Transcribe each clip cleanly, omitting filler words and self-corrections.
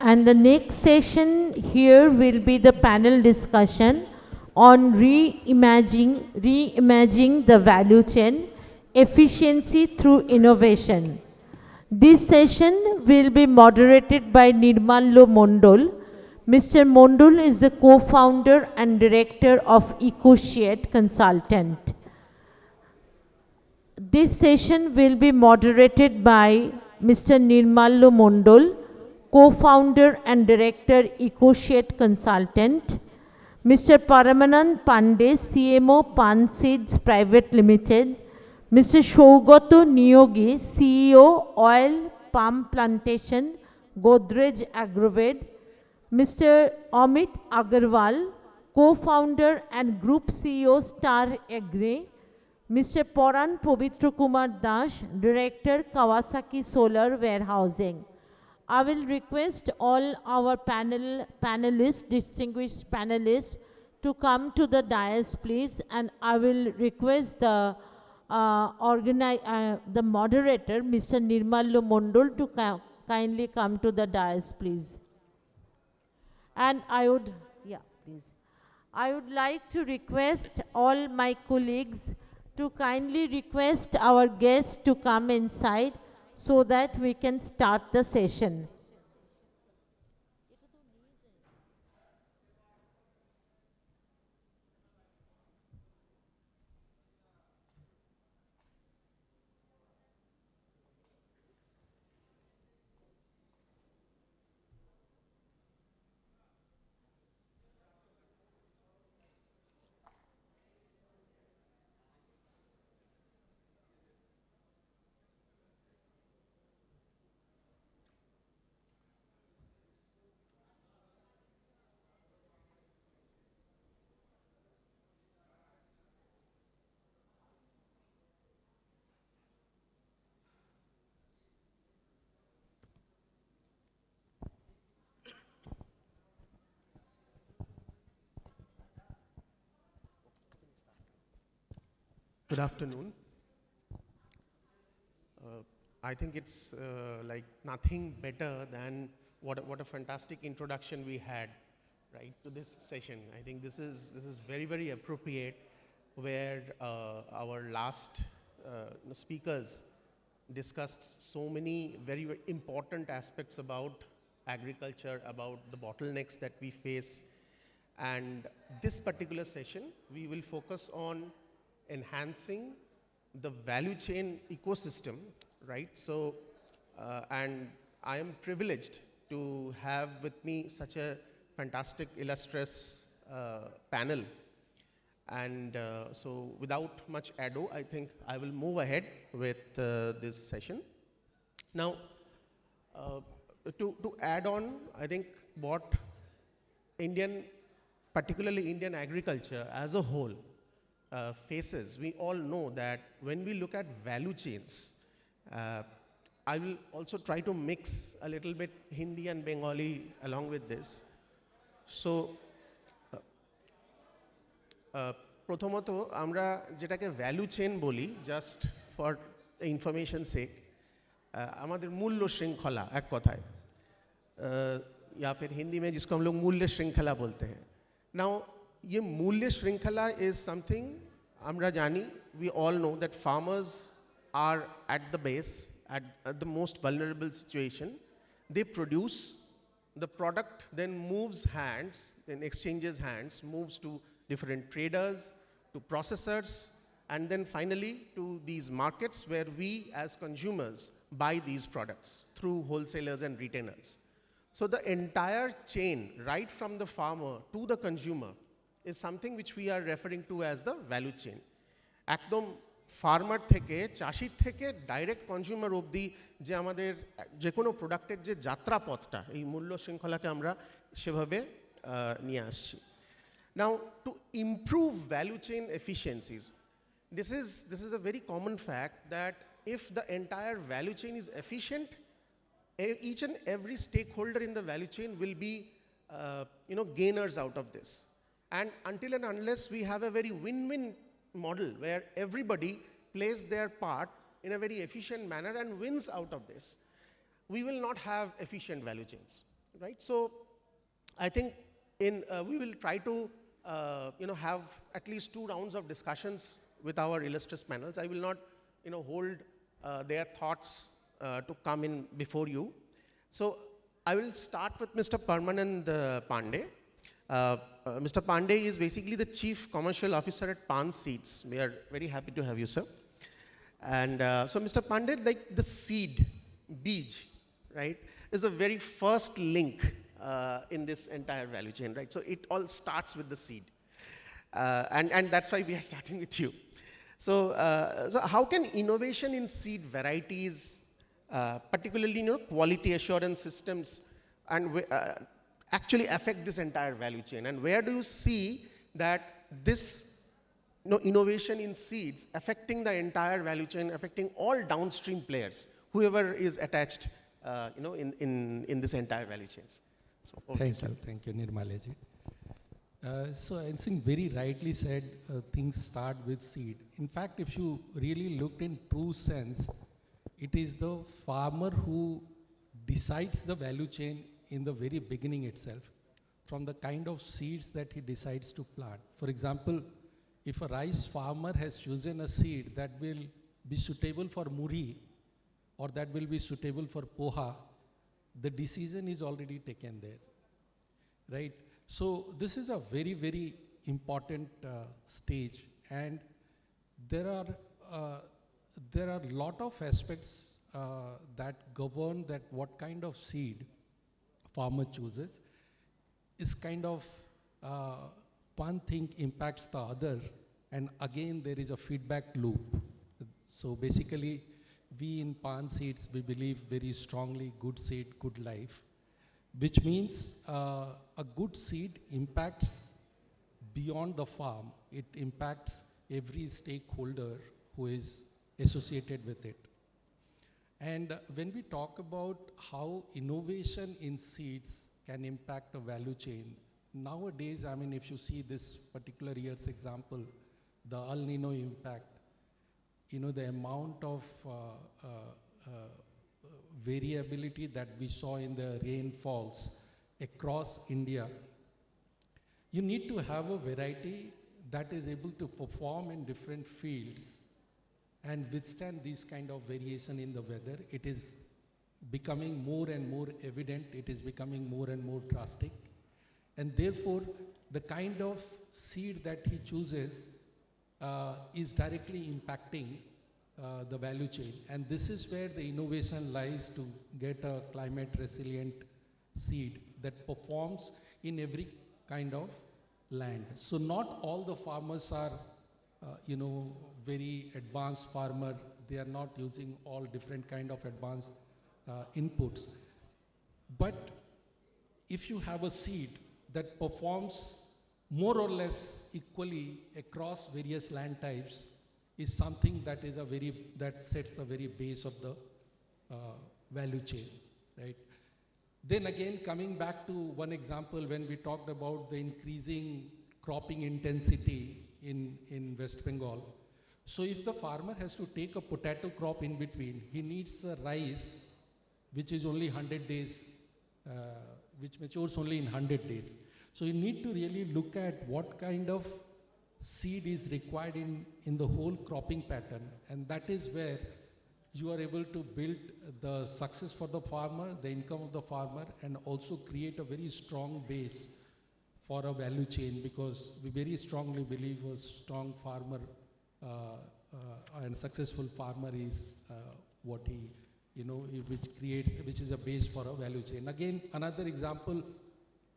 And the next session here will be the panel discussion on reimagining the value chain efficiency through innovation. This session will be moderated by Nirmallo Mondol. Mr. Mondol is the co-founder and director of EcoShade Consultant. This session will be moderated by Mr. Nirmallo Mondol, co-founder and director EcoShade Consultant, Mr. Paramanand Pandey, CMO Pan Seeds Private Limited, Mr. Shougato Niyogi, CEO Oil Palm Plantation, Godrej Agrovet, Mr. Amit Agarwal, co-founder and group CEO Star Agri, Mr. Poran Povitra Kumar Dash, director Kawasaki Solar Warehousing. I will request all our panelists, distinguished panelists, to come to the dais, please, and I will request the moderator, Mr. Nirmallo Mondol, to kindly come to the dais, please. And I would like to request all my colleagues to kindly request our guests to come inside so that we can start the session. Good afternoon. I think it's like nothing better than what a fantastic introduction we had, right, to this session. I think this is very, very appropriate, where our last speakers discussed so many very, very important aspects about agriculture, about the bottlenecks that we face. And this particular session, we will focus on enhancing the value chain ecosystem, right? So, and I am privileged to have with me such a fantastic, illustrious panel. And so without much ado, I think I will move ahead with this session. Now, to add on, I think what particularly Indian agriculture as a whole, faces, we all know that when we look at value chains, I will also try to mix a little bit Hindi and Bengali along with this. So, প্রথমত আমরা যেটাকে value chain বলি, just for information সেক, আমাদের মূল্য শৃঙ্খলা এক কথায়, या फिर हिंदी में जिसको हम लोग मूल्य श्रृंखला बोलते हैं. Now, ये मूल्य श्रृंखला is something हमरा जानी, we all know that farmers are at the base, at the most vulnerable situation. They produce, the product then moves hands, then exchanges hands, moves to different traders, to processors, and then finally to these markets where we as consumers buy these products through wholesalers and retailers. So the entire chain, right from the farmer to the consumer, is something which we are referring to as the value chain. একদম farmer থেকে, চাষির থেকে direct consumer অবধি যে আমাদের যে কোনো প্রোডাক্টের যে যাত্রাপথটা, এই মূল্য শৃঙ্খলাকে আমরা সেভাবে নিয়ে আসছি. Now, to improve value chain efficiencies, this is a very common fact that if the entire value chain is efficient, each and every stakeholder in the value chain will be gainers out of this. And until and unless we have a very win-win model where everybody plays their part in a very efficient manner and wins out of this, we will not have efficient value chains. right? So I think we will try to have at least 2 rounds of discussions with our illustrious panels. I will not hold their thoughts to come in before you. So I will start with Mr. Parmanand Pandey. Mr. Pandey is basically the Chief Commercial Officer at Pan Seeds. We are very happy to have you, sir. And so Mr. Pandey, like the seed, beej, right, is the very first link in this entire value chain, right? So it all starts with the seed. And that's why we are starting with you. So, so how can innovation in seed varieties, particularly quality assurance systems, and actually affect this entire value chain? And where do you see that this innovation in seeds affecting the entire value chain, affecting all downstream players, whoever is attached in this entire value chains? So, Thank you, Nirmalaji. So I think very rightly said, things start with seed. In fact, if you really looked in true sense, it is the farmer who decides the value chain in the very beginning itself, from the kind of seeds that he decides to plant. For example, if a rice farmer has chosen a seed that will be suitable for muri, or that will be suitable for poha, the decision is already taken there, right? So this is a very, very important stage, and there are a lot of aspects that govern that what kind of seed farmer chooses. Is kind of one thing impacts the other, and again there is a feedback loop. So basically, we in Pan Seeds, we believe very strongly good seed, good life, which means a good seed impacts beyond the farm. It impacts every stakeholder who is associated with it. And when we talk about how innovation in seeds can impact a value chain, nowadays, I mean, if you see this particular year's example, the El Nino impact, the amount of variability that we saw in the rainfalls across India, you need to have a variety that is able to perform in different fields and withstand this kind of variation in the weather. It is becoming more and more evident, it is becoming more and more drastic. And therefore, the kind of seed that he chooses is directly impacting the value chain. And this is where the innovation lies, to get a climate resilient seed that performs in every kind of land. So not all the farmers are, very advanced farmer. They are not using all different kind of advanced inputs. But if you have a seed that performs more or less equally across various land types, is something that is that sets the very base of the value chain, right? Then again, coming back to one example, when we talked about the increasing cropping intensity in West Bengal. So if the farmer has to take a potato crop in between, he needs a rice which is only 100 days, which matures only in 100 days. So you need to really look at what kind of seed is required in the whole cropping pattern, and that is where you are able to build the success for the farmer, the income of the farmer, and also create a very strong base for a value chain, because we very strongly believe a strong farmer and successful farmer is what he, which is a base for a value chain. Again, another example,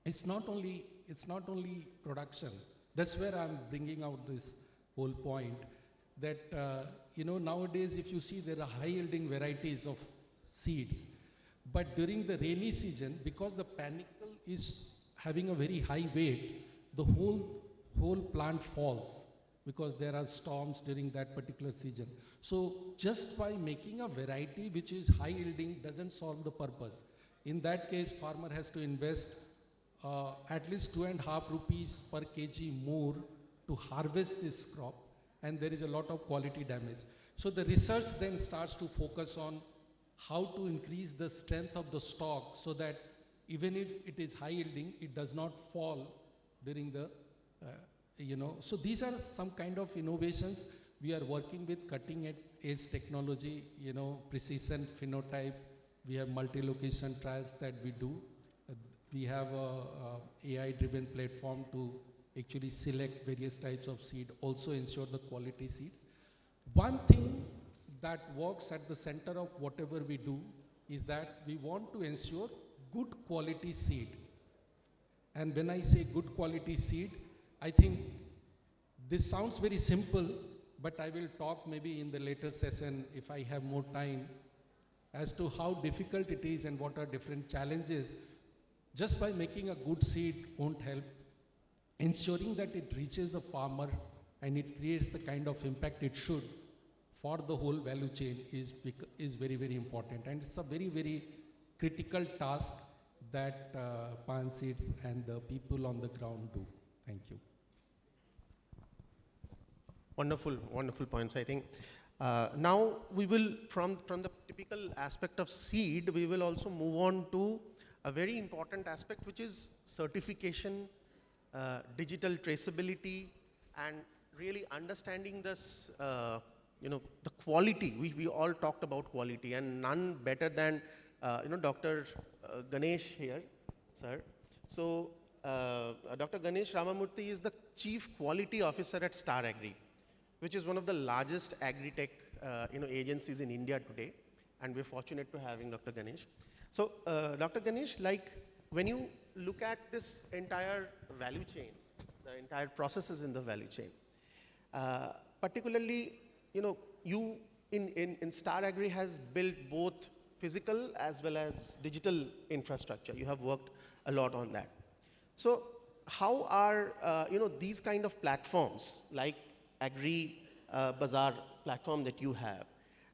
it's not only production. That's where I'm bringing out this whole point, that nowadays if you see, there are high yielding varieties of seeds, but during the rainy season, because the panicle is having a very high weight, the whole plant falls, because there are storms during that particular season. So just by making a variety which is high yielding doesn't solve the purpose. In that case, farmer has to invest at least 2.5 rupees per kg more to harvest this crop, and there is a lot of quality damage. So the research then starts to focus on how to increase the strength of the stock, so that even if it is high yielding, it does not fall during the, so these are some kind of innovations. We are working with cutting edge technology, precision phenotype. We have multi-location trials that we do. We have a AI-driven platform to actually select various types of seed, also ensure the quality seeds. One thing that works at the center of whatever we do is that we want to ensure good quality seed. And when I say good quality seed, I think this sounds very simple, but I will talk maybe in the later session if I have more time as to how difficult it is and what are different challenges. Just by making a good seed won't help. Ensuring that it reaches the farmer and it creates the kind of impact it should for the whole value chain is very, very important. And it's a very, very critical task that Pan Seeds and the people on the ground do. Thank you. Wonderful, wonderful points. I think now we will, from the typical aspect of seed, we will also move on to a very important aspect, which is certification, digital traceability, and really understanding this, the quality. We all talked about quality, and none better than, Dr. Ganesh here, sir. So, Dr. Ganesh Ramamurthy is the Chief Quality Officer at Star Agri, which is one of the largest agri-tech agencies in India today, and we're fortunate to having Dr. Ganesh. So, Dr. Ganesh, like when you look at this entire value chain, the entire processes in the value chain, particularly, you in Star Agri has built both physical as well as digital infrastructure. You have worked a lot on that. So, how are these kind of platforms like Agri Bazaar platform that you have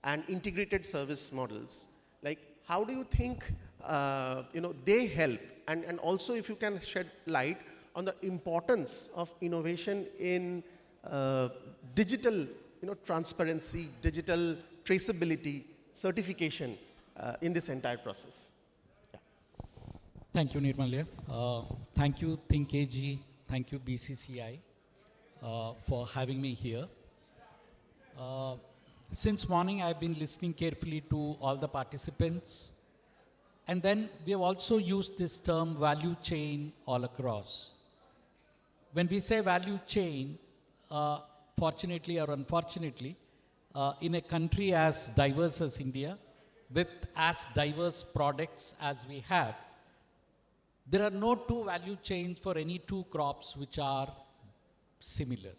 and integrated service models, like how do you think they help, and also if you can shed light on the importance of innovation in digital transparency, digital traceability, certification in this entire process. Yeah. Thank you, Nirmalya. Thank you, Think AG. Thank you, BCCI, for having me here. Since morning, I've been listening carefully to all the participants. And then we have also used this term value chain all across. When we say value chain, fortunately or unfortunately, in a country as diverse as India, with as diverse products as we have, there are no two value chains for any two crops which are similar.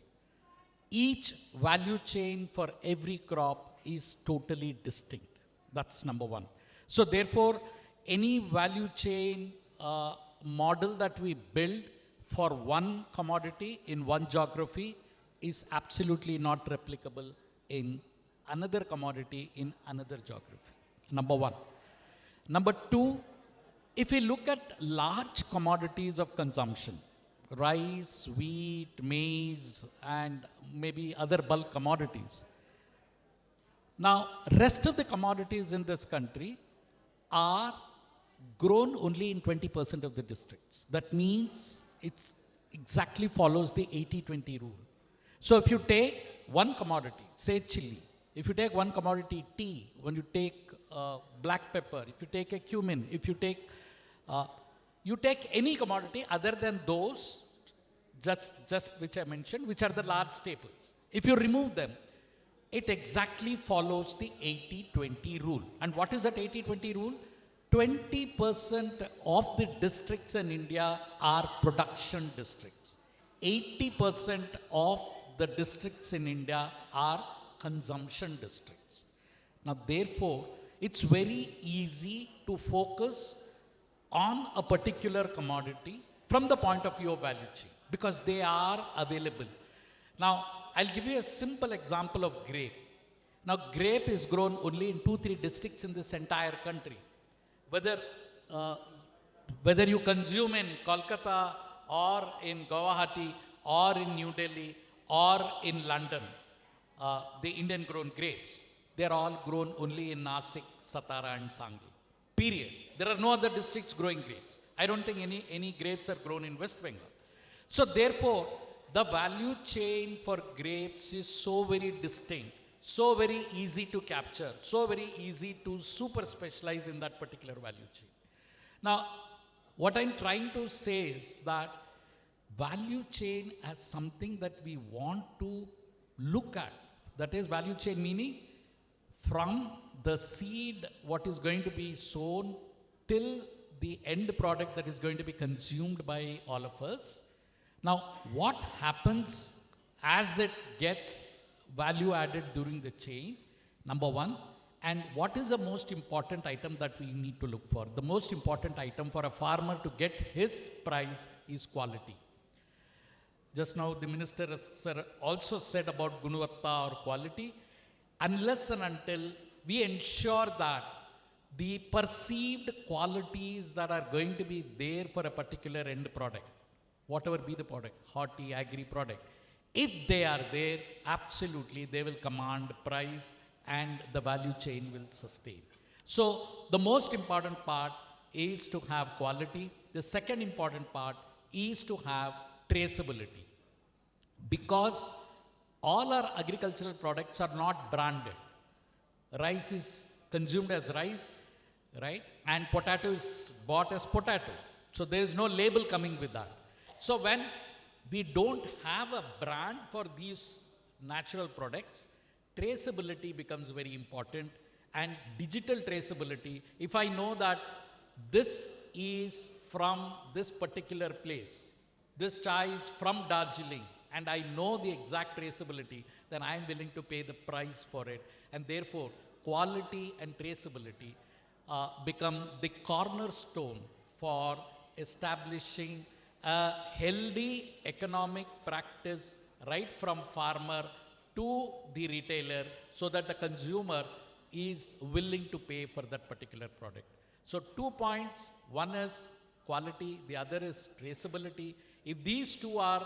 Each value chain for every crop is totally distinct. That's number one. So therefore, any value chain model that we build for one commodity in one geography is absolutely not replicable in another commodity in another geography. Number one. Number two, if we look at large commodities of consumption, rice, wheat, maize, and maybe other bulk commodities. Now, rest of the commodities in this country are grown only in 20% of the districts. That means it exactly follows the 80-20 rule. So if you take one commodity, say chili, if you take one commodity tea, when you take black pepper, if you take a cumin, if you take any commodity other than those just which I mentioned, which are the large staples. If you remove them, it exactly follows the 80-20 rule. And what is that 80-20 rule? 20% of the districts in India are production districts. 80% of the districts in India are consumption districts. Now, therefore, it's very easy to focus on a particular commodity from the point of view of value chain because they are available. Now, I'll give you a simple example of grape. Now, grape is grown only in 2-3 districts in this entire country. Whether you consume in Kolkata or in Guwahati or in New Delhi or in London, the Indian grown grapes, they are all grown only in Nasik, Satara and Sangli. Period. There are no other districts growing grapes. I don't think any grapes are grown in West Bengal. So therefore, the value chain for grapes is so very distinct, so very easy to capture, so very easy to super specialize in that particular value chain. Now, what I'm trying to say is that value chain as something that we want to look at. That is value chain meaning from the seed, what is going to be sown, till the end product that is going to be consumed by all of us. Now, what happens as it gets value added during the chain, number one, and what is the most important item that we need to look for? The most important item for a farmer to get his price is quality. Just now the minister sir also said about Gunavatta or quality. Unless and until we ensure that the perceived qualities that are going to be there for a particular end product, whatever be the product, horti, agri product, if they are there, absolutely they will command price and the value chain will sustain. So the most important part is to have quality. The second important part is to have traceability, because all our agricultural products are not branded. Rice is consumed as rice, right? And potato is bought as potato. So there is no label coming with that. So when we don't have a brand for these natural products, traceability becomes very important. And digital traceability, if I know that this is from this particular place, this chai is from Darjeeling, and I know the exact traceability, then I am willing to pay the price for it. And therefore, quality and traceability become the cornerstone for establishing a healthy economic practice right from farmer to the retailer, so that the consumer is willing to pay for that particular product. So 2 points, one is quality, the other is traceability. If these two are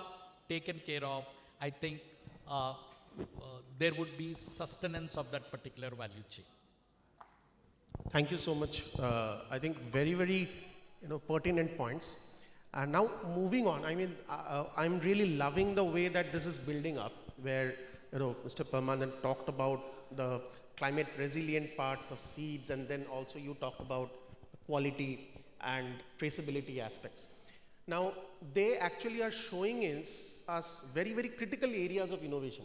taken care of, I think there would be sustenance of that particular value chain. Thank you so much. I think very, very pertinent points. And now moving on, I mean, I'm really loving the way that this is building up, where Mr. Permanent talked about the climate resilient parts of seeds, and then also you talked about quality and traceability aspects. Now, they actually are showing us very, very critical areas of innovation.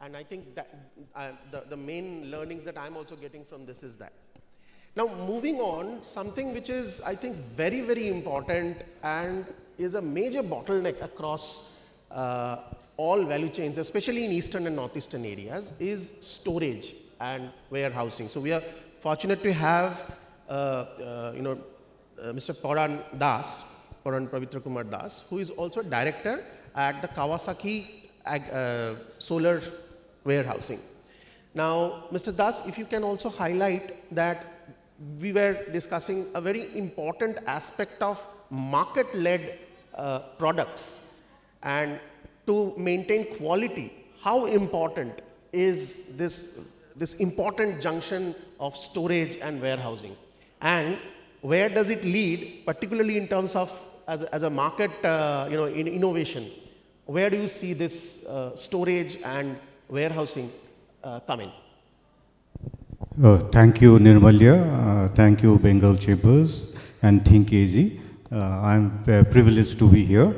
And I think that the main learnings that I'm also getting from this is that. Now, moving on, something which is, I think, very, very important and is a major bottleneck across all value chains, especially in eastern and northeastern areas, is storage and warehousing. So we are fortunate to have, Mr. Paran Pavitra Kumar Das, who is also director at the Kawasaki Solar Warehousing. Now, Mr. Das, if you can also highlight that we were discussing a very important aspect of market-led products, and to maintain quality, how important is this important junction of storage and warehousing, and where does it lead, particularly in terms of as a market in innovation? Where do you see this storage and warehousing coming? Thank you, Nirmalya. Thank you, Bengal Chambers and Think Easy. I'm privileged to be here.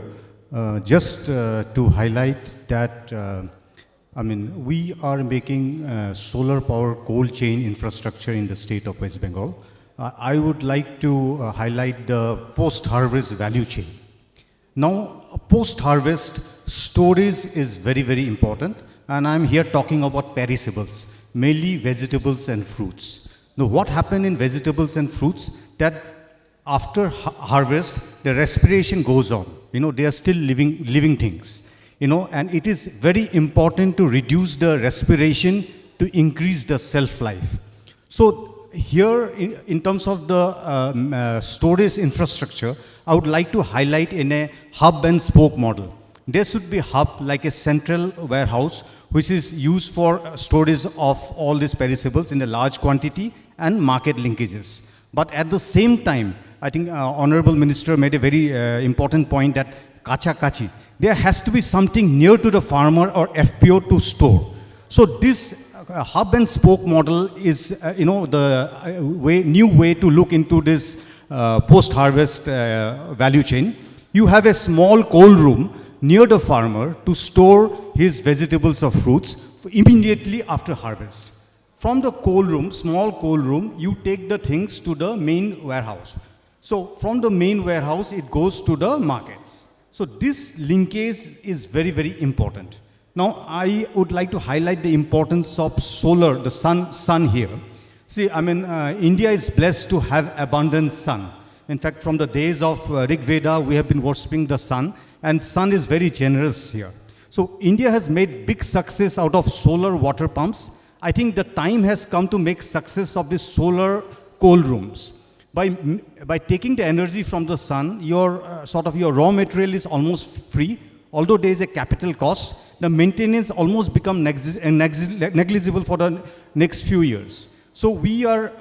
Just to highlight that, we are making solar power cold chain infrastructure in the state of West Bengal. I would like to highlight the post-harvest value chain. Now, post-harvest storage is very, very important, and I'm here talking about perishables, mainly vegetables and fruits. Now, what happened in vegetables and fruits, that after harvest, the respiration goes on. They are still living things. And it is very important to reduce the respiration to increase the shelf life. So here, in terms of the storage infrastructure, I would like to highlight in a hub and spoke model. There should be a hub like a central warehouse, which is used for storage of all these perishables in a large quantity and market linkages. But at the same time, I think Honorable Minister made a very important point that kacha kachi. There has to be something near to the farmer or FPO to store. So this hub and spoke model is, the new way to look into this post-harvest value chain. You have a small cold room near the farmer to store his vegetables or fruits immediately after harvest. From the cold room, small cold room, you take the things to the main warehouse. So from the main warehouse, it goes to the markets. So this linkage is very, very important. Now, I would like to highlight the importance of solar, the sun here. See, India is blessed to have abundant sun. In fact, from the days of Rig Veda, we have been worshipping the sun, and sun is very generous here. So India has made big success out of solar water pumps. I think the time has come to make success of these solar cold rooms. By taking the energy from the sun, your raw material is almost free. Although there is a capital cost, the maintenance almost become negligible for the next few years. So we are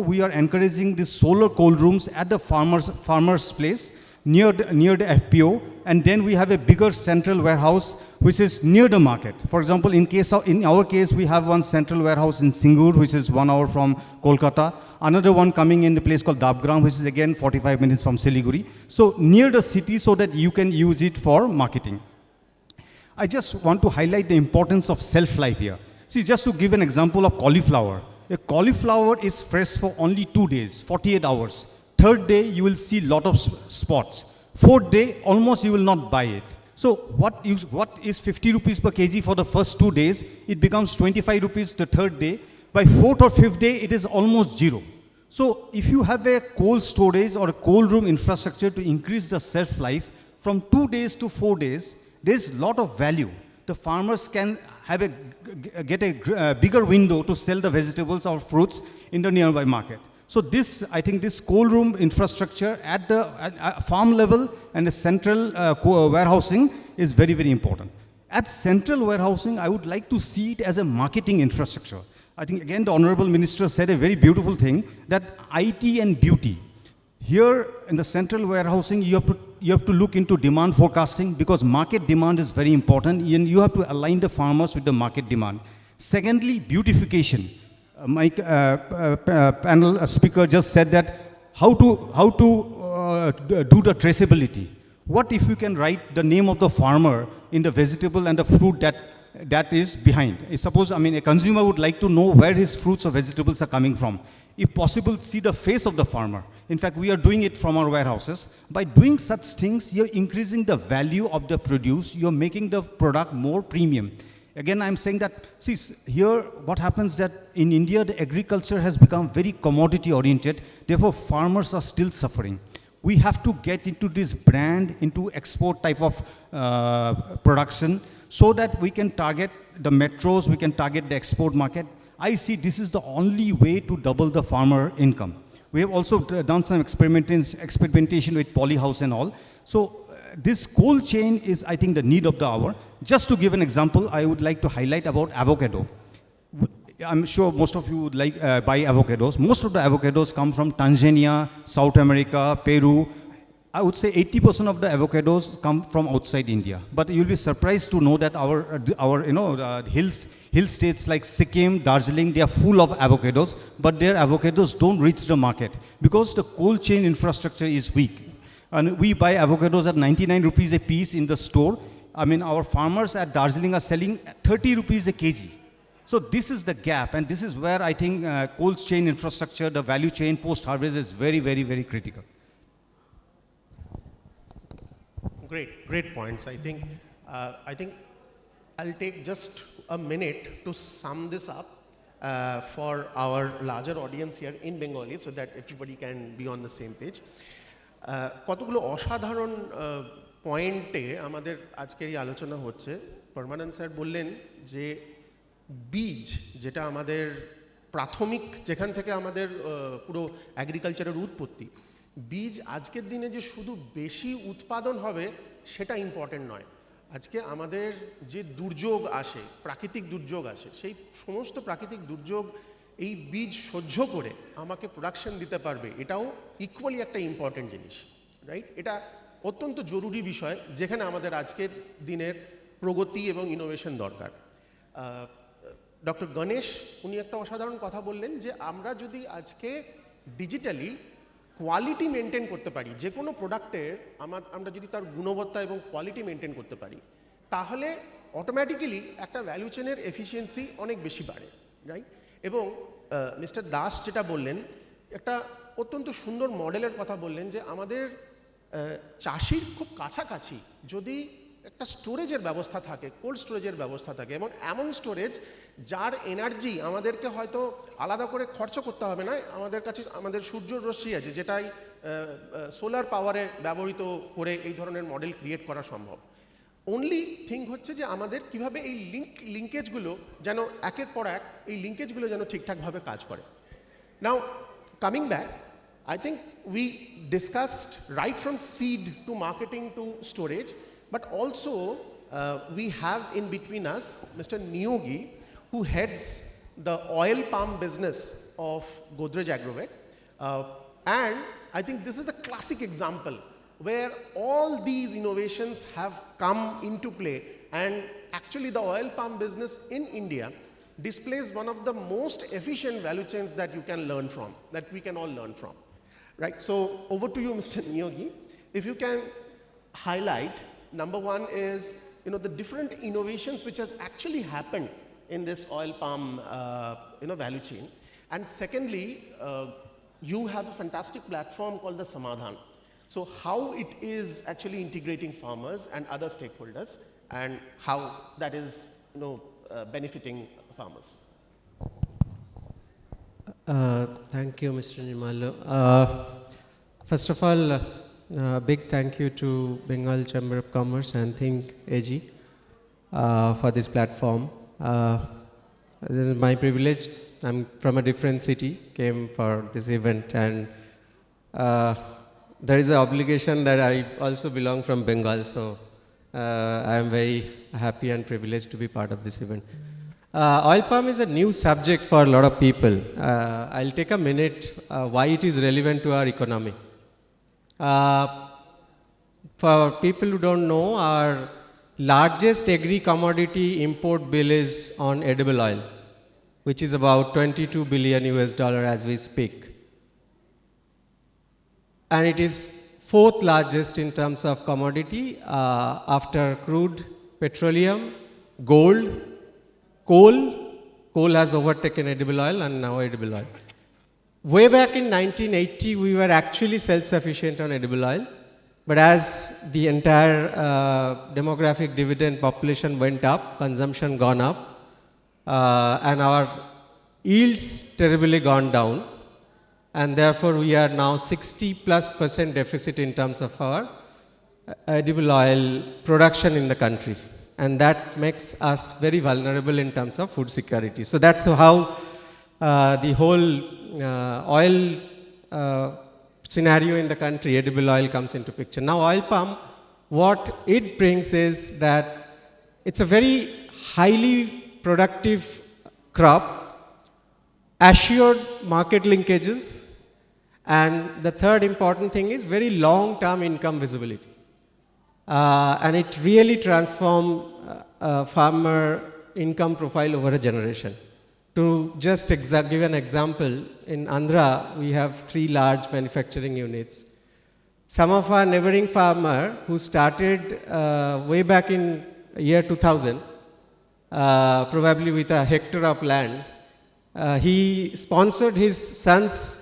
we are encouraging these solar cold rooms at the farmer's place near the FPO, and then we have a bigger central warehouse which is near the market. For example, in our case, we have one central warehouse in Singur, which is 1 hour from Kolkata. Another one coming in a place called Dabgram, which is again 45 minutes from Siliguri. So near the city so that you can use it for marketing. I just want to highlight the importance of shelf-life here. See, just to give an example of cauliflower. A cauliflower is fresh for only 2 days, 48 hours. Third day, you will see lot of spots. Fourth day, almost you will not buy it. So what is 50 rupees per kg for the first 2 days? It becomes 25 rupees the third day. By fourth or fifth day, it is almost zero. So if you have a cold storage or a cold room infrastructure to increase the shelf life from 2 days to 4 days, there is a lot of value. The farmers can get a bigger window to sell the vegetables or fruits in the nearby market. So I think this cold room infrastructure at the farm level and the central warehousing is very, very important. At central warehousing, I would like to see it as a marketing infrastructure. I think again the Honorable Minister said a very beautiful thing, that IT and beauty. Here in the central warehousing, you have to look into demand forecasting, because market demand is very important, and you have to align the farmers with the market demand. Secondly, beautification. My panel speaker just said that how to do the traceability. What if you can write the name of the farmer in the vegetable and the fruit that is behind? Suppose, a consumer would like to know where his fruits or vegetables are coming from. If possible, see the face of the farmer. In fact, we are doing it from our warehouses. By doing such things, you're increasing the value of the produce. You're making the product more premium. Again, I'm saying that, see, here what happens that in India, the agriculture has become very commodity oriented. Therefore, farmers are still suffering. We have to get into this brand, into export type of production, so that we can target the metros, we can target the export market. I see this is the only way to double the farmer income. We have also done some experimentation with polyhouse and all. So this cold chain is, I think, the need of the hour. Just to give an example, I would like to highlight about avocado. I'm sure most of you would like buy avocados. Most of the avocados come from Tanzania, South America, Peru. I would say 80% of the avocados come from outside India. But you'll be surprised to know that our hill states like Sikkim, Darjeeling, they are full of avocados, but their avocados don't reach the market because the cold chain infrastructure is weak. And we buy avocados at 99 rupees a piece in the store. Our farmers at Darjeeling are selling 30 rupees a kg. So this is the gap, and this is where I think cold chain infrastructure, the value chain post-harvest is very, very, very critical. Great points. I think I'll take just a minute to sum this up for our larger audience here in Bengali, so that everybody can be on the same page. কতগুলো অসাধারণ পয়েন্টে আমাদের আজকের এই আলোচনা হচ্ছে। পরমানন্দ sir বললেন যে বীজ, যেটা আমাদের প্রাথমিক, যেখান থেকে আমাদের পুরো অ্যাগ্রিকালচারের উৎপত্তি, বীজ আজকের দিনে যে শুধু বেশি উৎপাদন হবে সেটা ইম্পর্টেন্ট নয়। আজকে আমাদের যে দুর্যোগ আসে, প্রাকৃতিক দুর্যোগ আসে, সেই সমস্ত প্রাকৃতিক দুর্যোগ এই বীজ সহ্য করে আমাকে প্রোডাকশন দিতে পারবে, এটাও ইকুয়ালি একটা ইম্পর্টেন্ট জিনিস, রাইট? এটা অত্যন্ত জরুরি বিষয় যেখানে আমাদের আজকের দিনের প্রগতি এবং ইনোভেশন দরকার। ডক্টর গণেশ উনি একটা অসাধারণ কথা বললেন যে আমরা যদি আজকে ডিজিটালি কোয়ালিটি মেনটেন করতে পারি, যে কোনো প্রোডাক্টের আমরা যদি তার গুণবত্তা এবং কোয়ালিটি মেনটেন করতে পারি, তাহলে অটোমেটিক্যালি একটা ভ্যালু চেনের এফিসিয়েন্সি অনেক বেশি বাড়ে, রাইট? এবং মিস্টার দাস যেটা বললেন, একটা অত্যন্ত সুন্দর মডেলের কথা বললেন যে আমাদের চাষির খুব কাছাকাছি যদি একটা স্টোরেজের ব্যবস্থা থাকে, কোল্ড স্টোরেজের ব্যবস্থা থাকে, এবং এমন স্টোরেজ যার এনার্জি আমাদেরকে হয়তো আলাদা করে খরচ করতে হবে না, আমাদের কাছে আমাদের সূর্যর রশ্মি আছে যেটাই সোলার পাওয়ারে ব্যবহৃত করে এই ধরনের মডেল ক্রিয়েট করা সম্ভব। অনলি থিং হচ্ছে যে আমাদের কিভাবে এই লিঙ্কেজগুলো যেন একের পর এক এই লিঙ্কেজগুলো যেন ঠিকঠাকভাবে কাজ করে। নাও coming back, I think we discussed right from seed to marketing to storage, but also we have in between us Mr. Niyogi, who heads the oil palm business of Godrej Agrovet. And I think this is a classic example where all these innovations have come into play, and actually the oil palm business in India displays one of the most efficient value chains that you can learn from, that we can all learn from. Right, so over to you, Mr. Niyogi. If you can highlight, number one is, the different innovations which has actually happened in this oil palm, value chain. And secondly, you have a fantastic platform called the Samadhan. So how it is actually integrating farmers and other stakeholders, and how that is, benefiting farmers. Thank you, Mr. Nirmallo. First of all, big thank you to Bengal Chamber of Commerce and Think AG for this platform. This is my privilege. I'm from a different city, came for this event, and there is an obligation that I also belong from Bengal, so I am very happy and privileged to be part of this event. Oil palm is a new subject for a lot of people. I'll take a minute why it is relevant to our economy. For people who don't know, our largest agri commodity import bill is on edible oil, which is about $22 billion as we speak. And it is fourth largest in terms of commodity after crude, petroleum, gold, coal. Coal has overtaken edible oil, and now edible oil. Way back in 1980, we were actually self-sufficient on edible oil. But as the entire demographic dividend population went up, consumption gone up, and our yields terribly gone down. And therefore, we are now 60+% deficit in terms of our edible oil production in the country. And that makes us very vulnerable in terms of food security. So that's how the whole oil scenario in the country, edible oil, comes into picture. Now, oil palm, what it brings is that it's a very highly productive crop, assured market linkages, and the third important thing is very long-term income visibility. And it really transforms farmer income profile over a generation. To just give an example, in Andhra, we have 3 large manufacturing units. Some of our neighboring farmer who started way back in year 2000, probably with a hectare of land, he sponsored his son's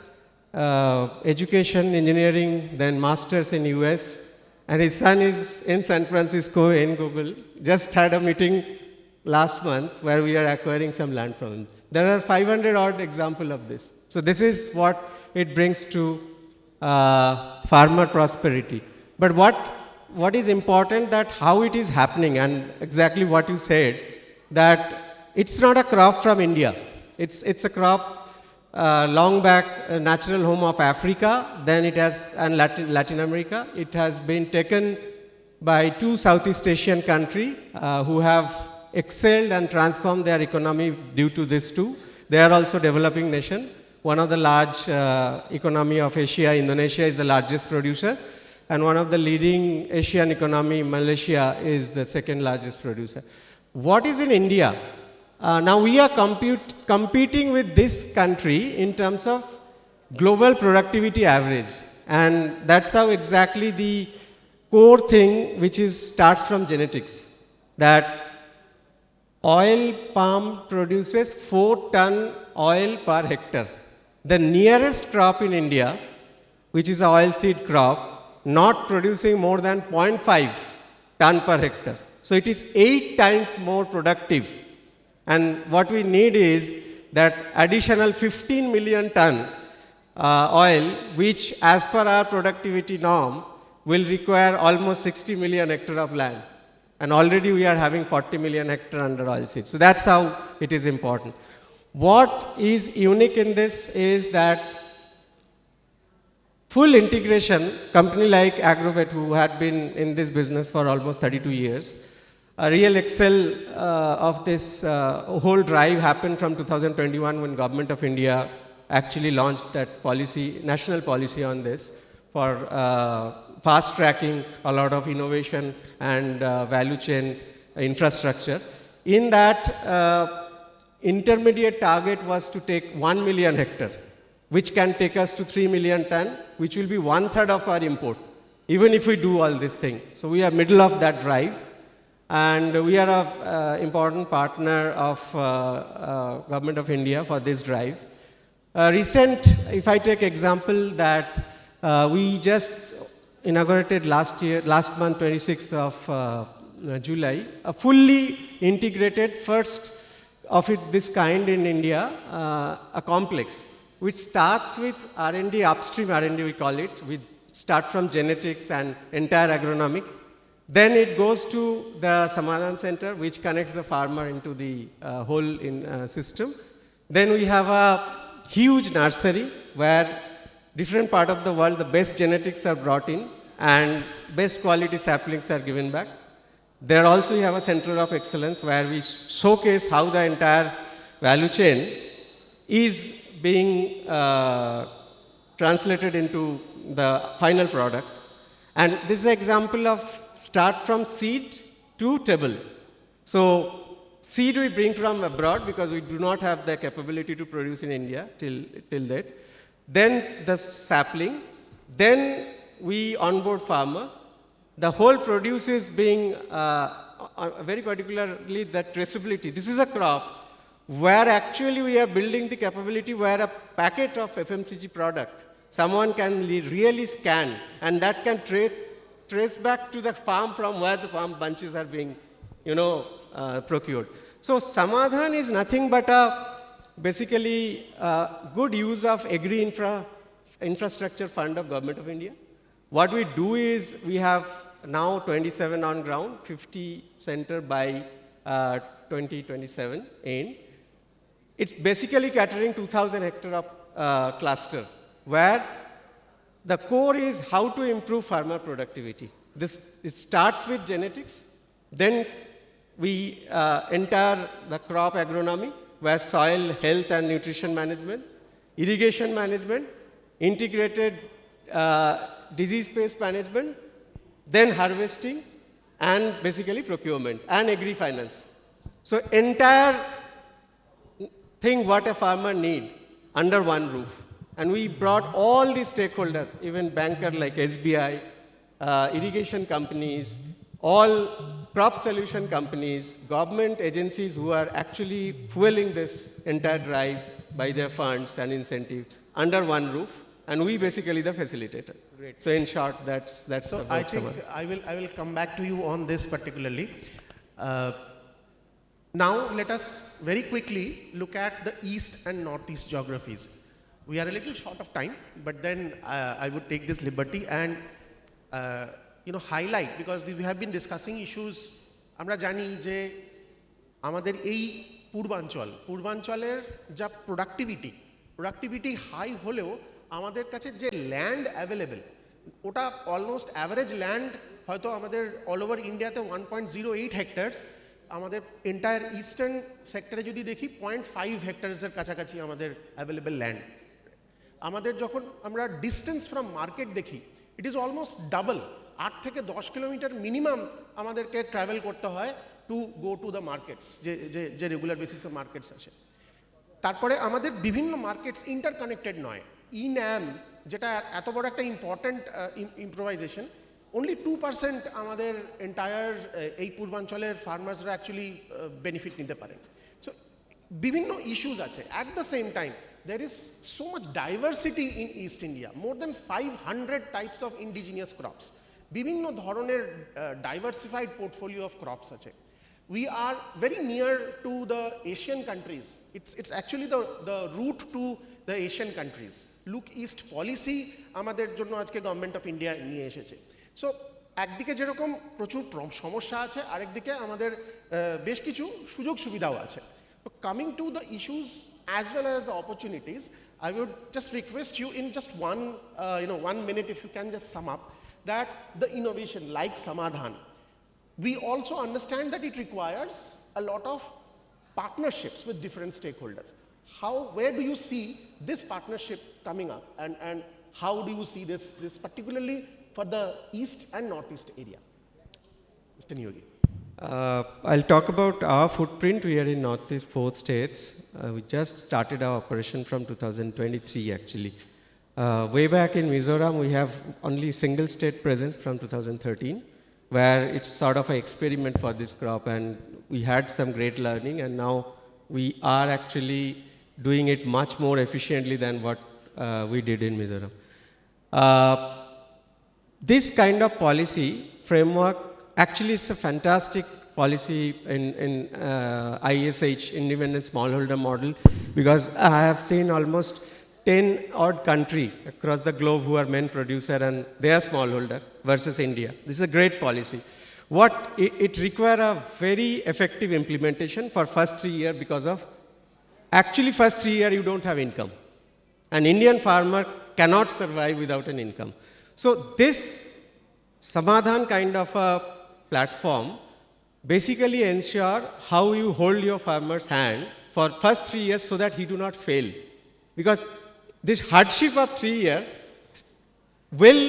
education, engineering, then masters in US, and his son is in San Francisco in Google. Just had a meeting last month where we are acquiring some land from him. There are 500 odd examples of this. So this is what it brings to farmer prosperity. But what is important, that how it is happening, and exactly what you said, that it's not a crop from India. It's a crop long back, natural home of Africa, then it has, and Latin America. It has been taken by 2 Southeast Asian countries who have excelled and transformed their economy due to this too. They are also developing nation. One of the large economy of Asia, Indonesia is the largest producer. And one of the leading Asian economy, Malaysia, is the second largest producer. What is in India? Now we are competing with this country in terms of global productivity average. And that's how exactly the core thing which starts from genetics. That oil palm produces 4 ton oil per hectare. The nearest crop in India, which is an oilseed crop, not producing more than 0.5 ton per hectare. So it is 8 times more productive. And what we need is that additional 15 million ton oil, which as per our productivity norm, will require almost 60 million hectare of land. And already we are having 40 million hectare under oilseed. So that's how it is important. What is unique in this is that full integration, company like Agrovet, who had been in this business for almost 32 years, a real excel of this whole drive happened from 2021 when Government of India actually launched that policy, national policy on this for fast tracking a lot of innovation and value chain infrastructure. In that, intermediate target was to take 1 million hectare, which can take us to 3 million ton, which will be 1/3 of our import, even if we do all these things. So we are middle of that drive. And we are an important partner of Government of India for this drive. If I take example that we just inaugurated last month, 26th of July, a fully integrated first of this kind in India, a complex, which starts with R&D, upstream R&D we call it, we start from genetics and entire agronomic. Then it goes to the Samadhan Center, which connects the farmer into the whole system. Then we have a huge nursery where different part of the world, the best genetics are brought in and best quality saplings are given back. There also we have a center of excellence where we showcase how the entire value chain is being translated into the final product. And this is an example of start from seed to table. So seed we bring from abroad because we do not have the capability to produce in India till that. Then the sapling, then we onboard farmer. The whole produce is being very particularly the traceability. This is a crop where actually we are building the capability where a packet of FMCG product, someone can really scan and that can trace back to the farm from where the palm bunches are being, procured. So Samadhan is nothing but basically good use of infrastructure fund of Government of India. What we do is we have now 27 on ground, 50 center by 2027 in. It's basically catering 2,000 hectare of cluster where the core is how to improve farmer productivity. It starts with genetics, then we enter the crop agronomy, where soil health and nutrition management, irrigation management, integrated disease pest management, then harvesting, and basically procurement, and agri-finance. So entire thing what a farmer need under one roof. And we brought all the stakeholders, even banker like SBI, irrigation companies, all crop solution companies, government agencies who are actually fueling this entire drive by their funds and incentives under one roof, and we basically the facilitator. Great. So in short, that's so the I think I will come back to you on this particularly. Now let us very quickly look at the east and northeast geographies. We are a little short of time, but then I would take this liberty and highlight, because we have been discussing issues. আমরা জানি যে আমাদের এই পূর্বাঞ্চলের যা productivity high হলেও আমাদের কাছে যে ল্যান্ড অ্যাভেলেবেল ওটা অলমোস্ট অ্যাভারেজ ল্যান্ড হয়তো আমাদের অল ওভার ইন্ডিয়াতে 1.08 হেক্টার্স, আমাদের এন্টায়ার ইস্টার্ন সেক্টরে যদি দেখি 0.5 হেক্টরসের কাছাকাছি আমাদের অ্যাভেলেবেল ল্যান্ড। আমাদের যখন আমরা ডিস্টেন্স ফ্রম মার্কেট দেখি, ইট ইজ অলমোস্ট ডাবল। 8 থেকে 10 কিলোমিটার মিনিমাম আমাদেরকে ট্রাভেল করতে হয় to go to the markets, যে রেগুলার বেসিসে মার্কেটস আছে। তারপরে আমাদের বিভিন্ন মার্কেটস ইন্টারকানেক্টেড নয়। ইনঅ্যাম যেটা এত বড় একটা ইম্পর্ট্যান্ট ইম্প্রোভাইজেশন, অনলি 2% আমাদের এন্টায়ার এই পূর্বাঞ্চলের ফার্মার্সরা অ্যাকচুয়ালি বেনিফিট নিতে পারেন। সো বিভিন্ন ইস্যুস আছে। At the same time there is so much diversity in East India, more than 500 types of indigenous crops, বিভিন্ন ধরনের diversified portfolio of crops আছে। We are very near to the Asian countries. It's actually the route to the Asian countries. Look East policy আমাদের জন্য আজকে government of India নিয়ে এসেছে। So একদিকে যেরকম প্রচুর সমস্যা আছে, আরেকদিকে আমাদের বেশ কিছু সুযোগ সুবিধাও আছে। Coming to the issues as well as the opportunities, I would just request you in just one minute, if you can just sum up that the innovation like Samadhan, we also understand that it requires a lot of partnerships with different stakeholders. Where do you see this partnership coming up, and how do you see this particularly for the east and northeast area? Mr. Niyogi. I'll talk about our footprint. We are in Northeast 4 states. We just started our operation from 2023 actually. Way back in Mizoram, we have only single state presence from 2013, where it's sort of an experiment for this crop, and we had some great learning, and now we are actually doing it much more efficiently than what we did in Mizoram. This kind of policy framework, actually, it's a fantastic policy in ISH, Independent Smallholder Model, because I have seen almost 10 odd countries across the globe who are main producer and they are smallholder versus India. This is a great policy. It requires a very effective implementation for first 3 years, because of actually first 3 years you don't have income. An Indian farmer cannot survive without an income. So this Samadhan kind of a platform basically ensure how you hold your farmer's hand for first 3 years so that he do not fail. Because this hardship of 3 years will,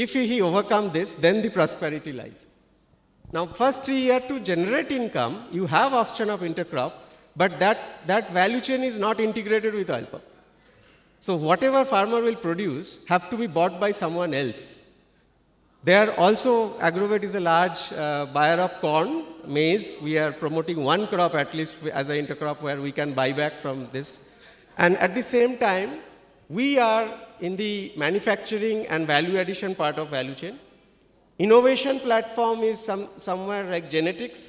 if he overcome this, then the prosperity lies. Now first 3 years to generate income, you have option of intercrop, but that value chain is not integrated with oil palm. So whatever farmer will produce have to be bought by someone else. There also, Agrovet is a large buyer of corn, maize. We are promoting one crop at least as an intercrop where we can buy back from this. And at the same time, we are in the manufacturing and value addition part of value chain. Innovation platform is somewhere like genetics,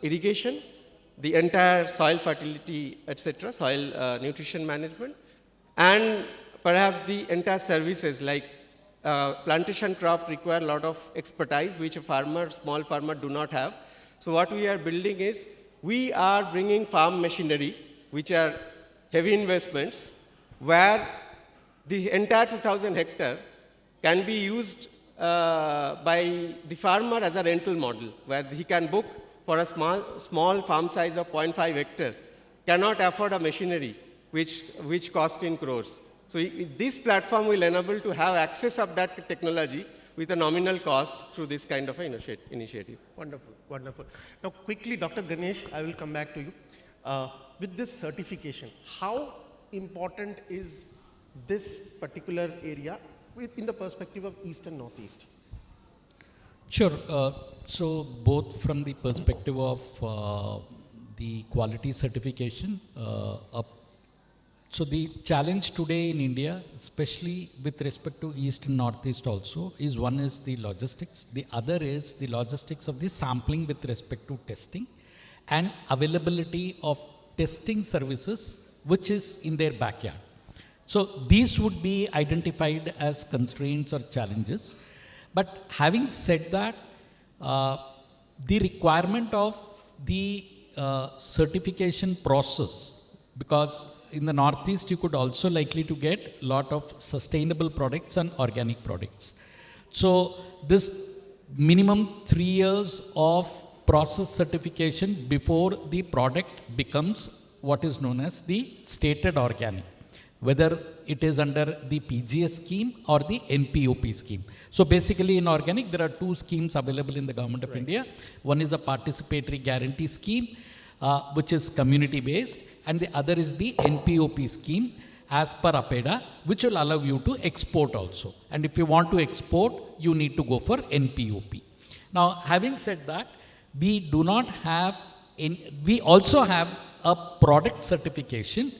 irrigation, the entire soil fertility, etc., soil nutrition management, and perhaps the entire services like plantation crop require a lot of expertise, which a small farmer do not have. So what we are building is, we are bringing farm machinery, which are heavy investments, where the entire 2,000 hectare can be used by the farmer as a rental model, where he can book for a small farm size of 0.5 hectare, cannot afford a machinery which cost in crores. So this platform will enable to have access of that technology with a nominal cost through this kind of initiative. Wonderful, wonderful. Now quickly, Dr. Ganesh, I will come back to you. With this certification, how important is this particular area in the perspective of East and Northeast? Sure. So both from the perspective of the quality certification, so the challenge today in India, especially with respect to East and Northeast also, is one is the logistics. The other is the logistics of the sampling with respect to testing and availability of testing services, which is in their backyard. So these would be identified as constraints or challenges. But having said that, the requirement of the certification process, because in the Northeast you could also likely to get a lot of sustainable products and organic products. So this minimum 3 years of process certification before the product becomes what is known as the stated organic, whether it is under the PGS scheme or the NPOP scheme. So basically in organic, there are two schemes available in the Government of India. One is a participatory guarantee scheme, which is community based, and the other is the NPOP scheme as per APEDA, which will allow you to export also. And if you want to export, you need to go for NPOP. Now, having said that, we do not have we also have a product certification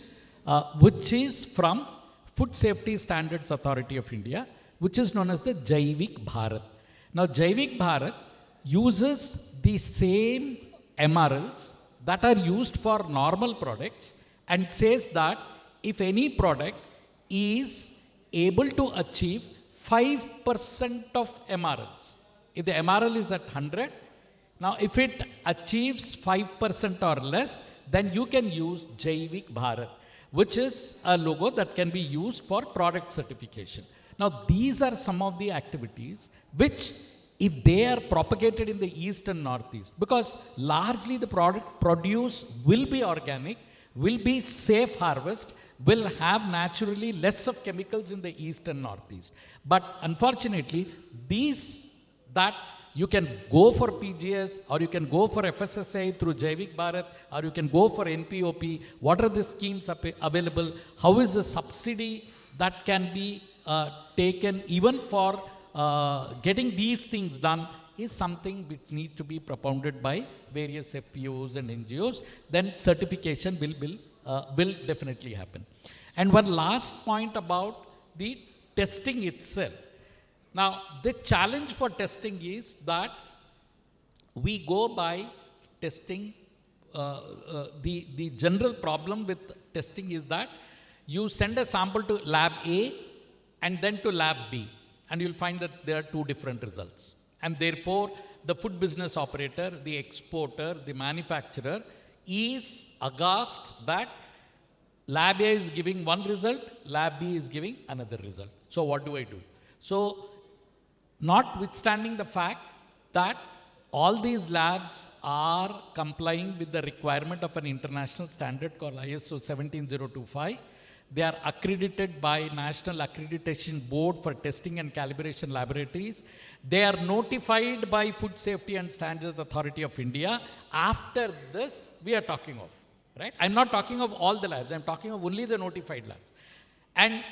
which is from Food Safety Standards Authority of India, which is known as the Jaivik Bharat. Now, Jaivik Bharat uses the same MRLs that are used for normal products and says that if any product is able to achieve 5% of MRLs, if the MRL is at 100, now if it achieves 5% or less, then you can use Jaivik Bharat, which is a logo that can be used for product certification. Now, these are some of the activities which, if they are propagated in the east and northeast, because largely the product produce will be organic, will be safe harvest, will have naturally less of chemicals in the east and northeast. But unfortunately, these that you can go for PGS, or you can go for FSSAI through Jaivik Bharat, or you can go for NPOP. What are the schemes available? How is the subsidy that can be taken even for getting these things done is something which needs to be propounded by various FPOs and NGOs. Then certification will definitely happen. And one last point about the testing itself. Now, the challenge for testing is that we go by testing. The general problem with testing is that you send a sample to lab A and then to lab B, and you'll find that there are two different results. And therefore, the food business operator, the exporter, the manufacturer is aghast that lab A is giving one result, lab B is giving another result. So what do I do? So, notwithstanding the fact that all these labs are complying with the requirement of an international standard called ISO 17025, they are accredited by National Accreditation Board for Testing and Calibration Laboratories. They are notified by Food Safety and Standards Authority of India. After this, we are talking of, right? I'm not talking of all the labs. I'm talking of only the notified labs. And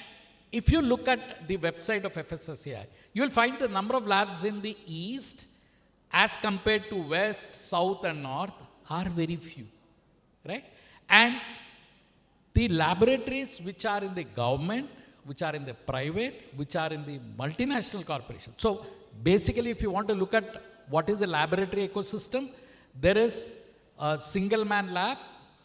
if you look at the website of FSSAI, you will find the number of labs in the east as compared to west, south and north are very few, right? And the laboratories which are in the government, which are in the private, which are in the multinational corporations. So basically, if you want to look at what is a laboratory ecosystem, there is a single man lab,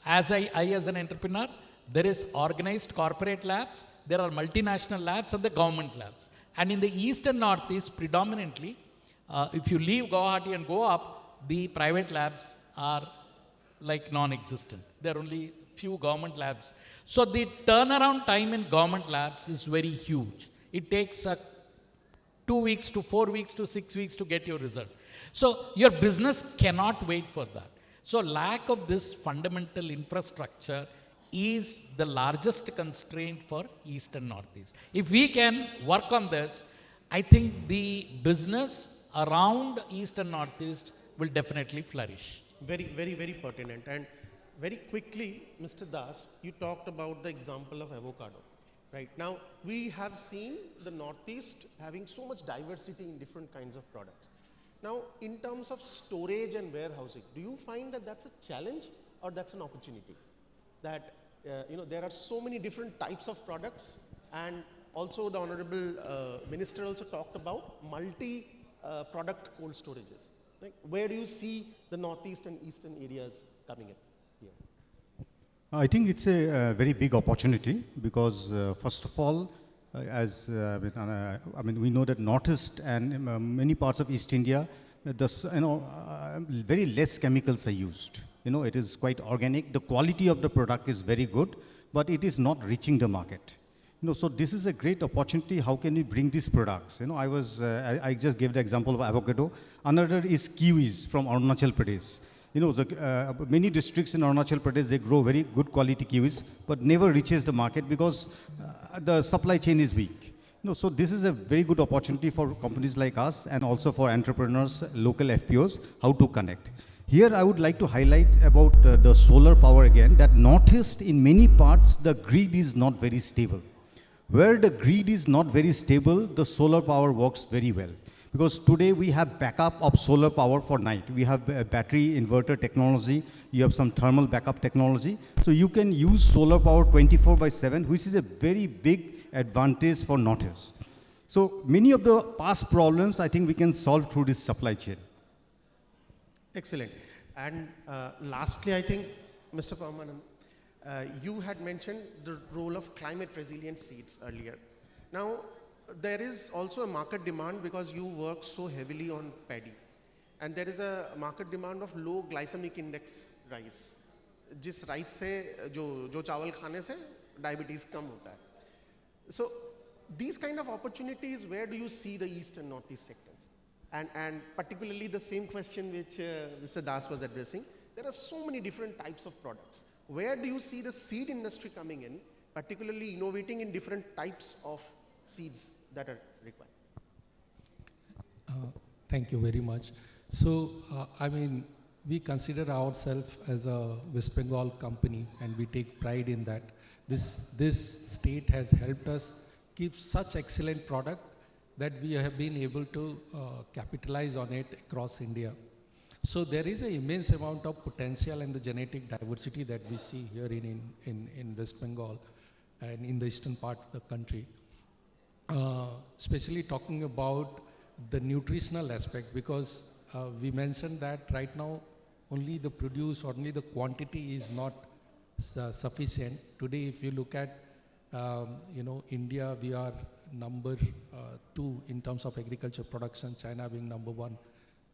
as I as an entrepreneur, there is organized corporate labs, there are multinational labs and the government labs. And in the east and northeast, predominantly, if you leave Guwahati and go up, the private labs are like non-existent. There are only few government labs. So the turnaround time in government labs is very huge. It takes 2 weeks to 4 weeks to 6 weeks to get your result. So your business cannot wait for that. So lack of this fundamental infrastructure is the largest constraint for east and northeast. If we can work on this, I think the business around east and northeast will definitely flourish. Very, very, very pertinent. And very quickly, Mr. Das, you talked about the example of avocado. Right now, we have seen the Northeast having so much diversity in different kinds of products. Now, in terms of storage and warehousing, do you find that that's a challenge or that's an opportunity? That there are so many different types of products, and also the Honorable Minister also talked about multi-product cold storages. Right? Where do you see the Northeast and Eastern areas coming in? I think it's a very big opportunity because, first of all, we know that Northeast and many parts of East India, very less chemicals are used. It is quite organic. The quality of the product is very good, but it is not reaching the market. So this is a great opportunity. How can we bring these products? I just gave the example of avocado. Another is kiwis from Arunachal Pradesh. Many districts in Arunachal Pradesh, they grow very good quality kiwis, but never reaches the market because the supply chain is weak. So this is a very good opportunity for companies like us and also for entrepreneurs, local FPOs, how to connect. Here I would like to highlight about the solar power again, that Northeast in many parts, the grid is not very stable. Where the grid is not very stable, the solar power works very well. Because today we have backup of solar power for night. We have battery inverter technology, you have some thermal backup technology. So you can use solar power 24/7, which is a very big advantage for Northeast. So many of the past problems, I think we can solve through this supply chain. Excellent. And lastly, I think, Mr. Parmanand, you had mentioned the role of climate resilient seeds earlier. Now, there is also a market demand because you work so heavily on paddy. And there is a market demand of low glycemic index rice. जिस rice से जो चावल खाने से diabetes कम होता है. So these kind of opportunities, where do you see the east and northeast sectors? And particularly the same question which Mr. Das was addressing, there are so many different types of products. Where do you see the seed industry coming in, particularly innovating in different types of seeds that are required? Thank you very much. So, we consider ourselves as a West Bengal company and we take pride in that. This state has helped us keep such excellent product that we have been able to capitalize on it across India. So there is an immense amount of potential and the genetic diversity that we see here in West Bengal and in the eastern part of the country. Especially talking about the nutritional aspect, because we mentioned that right now only the produce, only the quantity is not sufficient. Today, if you look at India, we are number 2 in terms of agriculture production, China being number 1,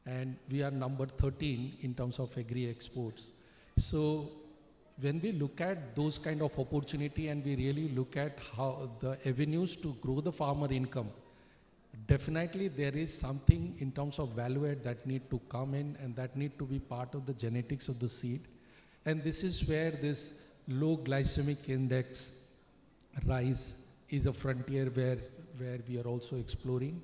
and we are number 13 in terms of agri exports. So when we look at those kind of opportunity and we really look at how the avenues to grow the farmer income, definitely there is something in terms of value add that need to come in and that need to be part of the genetics of the seed. And this is where this low glycemic index rice is a frontier where we are also exploring.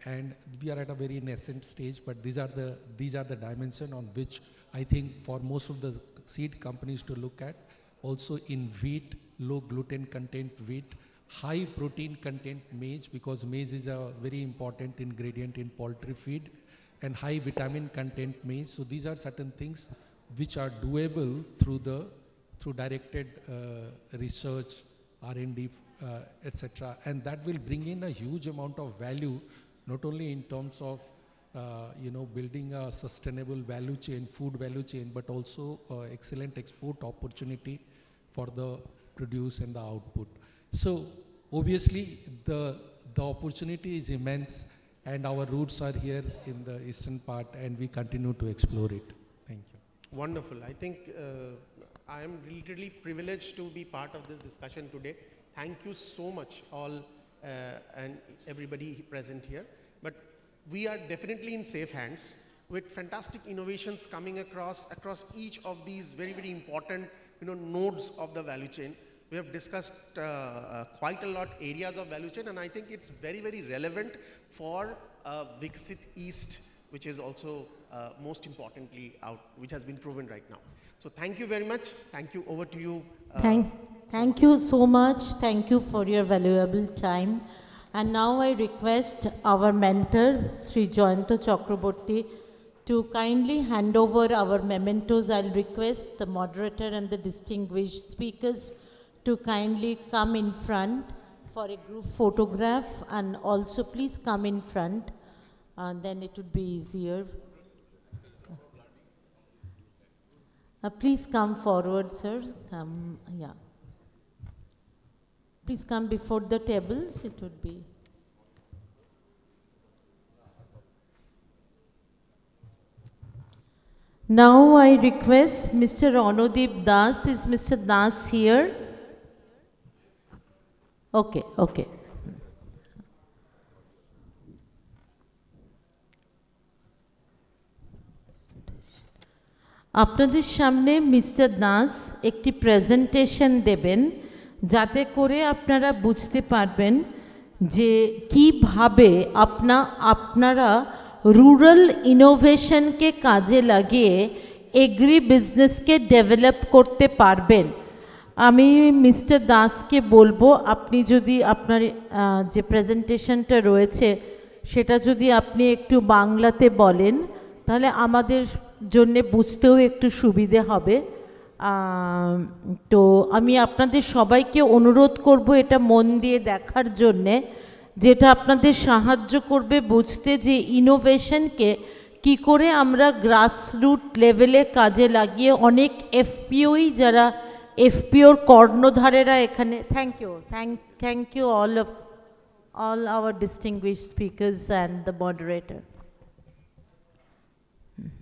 And we are at a very nascent stage, but these are the dimension on which I think for most of the seed companies to look at. Also in wheat, low gluten content wheat, high protein content maize, because maize is a very important ingredient in poultry feed, and high vitamin content maize. So these are certain things which are doable through directed research, R&D, etc. And that will bring in a huge amount of value, not only in terms of building a sustainable value chain, food value chain, but also excellent export opportunity for the produce and the output. So obviously the opportunity is immense, and our roots are here in the eastern part, and we continue to explore it. Thank you. Wonderful. I think I am literally privileged to be part of this discussion today. Thank you so much, all and everybody present here. But we are definitely in safe hands with fantastic innovations coming across each of these very, very important nodes of the value chain. We have discussed quite a lot areas of value chain, and I think it's very, very relevant for Viksit East, which is also most importantly which has been proven right now. So thank you very much. Thank you. Over to you. Thank you so much. Thank you for your valuable time. And now I request our mentor, Sri Jayanta Chakraborty, to kindly hand over our mementos. I'll request the moderator and the distinguished speakers to kindly come in front for a group photograph, and also please come in front, and then it would be easier. Please come forward, sir. Come, yeah. Please come before the tables, it would be. Now I request Mr. Anodip Das. Is Mr. Das here? Okay, okay. আপনাদের সামনে mister Das একটি presentation দেবেন যাতে করে আপনারা বুঝতে পারবেন যে কিভাবে আপনারা রুরাল ইনোভেশনকে কাজে লাগিয়ে এগ্রি বিজনেসকে ডেভেলপ করতে পারবেন। আমি মিস্টার দাসকে বলবো আপনি যদি আপনার যে প্রেজেন্টেশনটা রয়েছে সেটা যদি আপনি একটু বাংলাতে বলেন তাহলে আমাদের জন্যে বুঝতেও একটু সুবিধে হবে। তো আমি আপনাদের সবাইকে অনুরোধ করব এটা মন দিয়ে দেখার জন্যে, যেটা আপনাদের সাহায্য করবে বুঝতে যে ইনোভেশনকে কি করে আমরা গ্রাসরুট লেভেলে কাজে লাগিয়ে অনেক এফপিওই যারা এফপিওর কর্ণধারেরা এখানে thank you all our distinguished speakers and the moderator.